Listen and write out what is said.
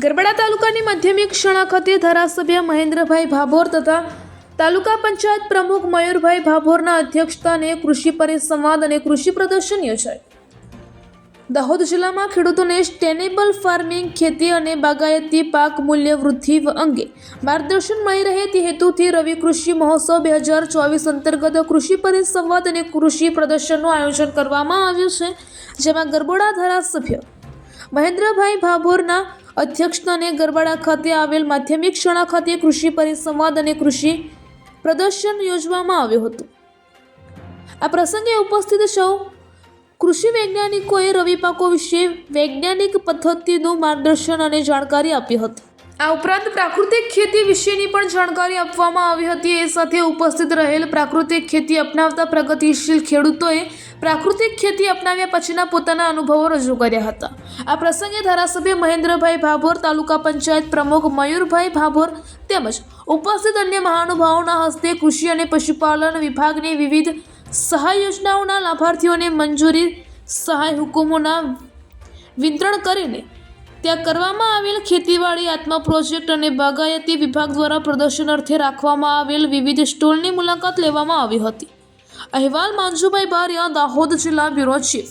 ગરબડા તાલુકાની માધ્યમિક શાળા ખાતે ધારાસભ્ય મહેન્દ્રભાઈ ભાભોર તથા તાલુકા પંચાયત પ્રમુખ મયુરભાઈ ભાભોરના અધ્યક્ષસ્થાને કૃષિ પરિસંવાદ અને કૃષિ પ્રદર્શન યોજાયું। દાહોદ જિલ્લામાં ખેડૂતોને સસ્ટેનેબલ ફાર્મિંગ, ખેતી અને બાગાયતી પાક મૂલ્ય વૃદ્ધિ અંગે માર્ગદર્શન મળી રહે તે હેતુથી રવિ કૃષિ મહોત્સવ 2024 અંતર્ગત કૃષિ પરિસંવાદ અને કૃષિ પ્રદર્શનનું આયોજન કરવામાં આવ્યું છે, જેમાં ગરબડા ધારાસભ્ય મહેન્દ્રભાઈ ભાભોરના અધ્યક્ષસ્થાને ગરબાડા ખાતે આવેલ માધ્યમિક શાળા ખાતે કૃષિ પરિસંવાદ અને કૃષિ પ્રદર્શન યોજવામાં આવ્યું હતું। આ પ્રસંગે ઉપસ્થિત સૌ કૃષિ વૈજ્ઞાનિકોએ રવિ પાકો વિશે વૈજ્ઞાનિક પદ્ધતિનું માર્ગદર્શન અને જાણકારી આપી હતી। આ ઉપરાંત પ્રાકૃતિક ખેતી વિશેની પણ જાણકારી આપવામાં આવી હતી। એ સાથે ઉપસ્થિત રહેલ પ્રાકૃતિક ખેતી અપનાવતા પ્રગતિશીલ ખેડૂતોએ પ્રાકૃતિક ખેતી અપનાવ્યા પછીના પોતાના અનુભવો રજૂ કર્યા હતા। આ પ્રસંગે ધારાસભ્ય મહેન્દ્રભાઈ ભાભોર, તાલુકા પંચાયત પ્રમુખ મયુરભાઈ ભાભોર તેમજ ઉપસ્થિત અન્ય મહાનુભાવોના હસ્તે કૃષિ અને પશુપાલન વિભાગની વિવિધ સહાય યોજનાઓના લાભાર્થીઓને મંજૂરી સહાય હુકમોના વિતરણ કરીને ત્યાં કરવામાં આવેલ ખેતીવાડી આત્મા પ્રોજેક્ટ અને બાગાયતી વિભાગ દ્વારા પ્રદર્શન અર્થે રાખવામાં આવેલ વિવિધ સ્ટોલની મુલાકાત લેવામાં આવી હતી। અહેવાલ માંજુભાઈ બારિયા, દાહોદ જિલ્લા બ્યુરો ચીફ।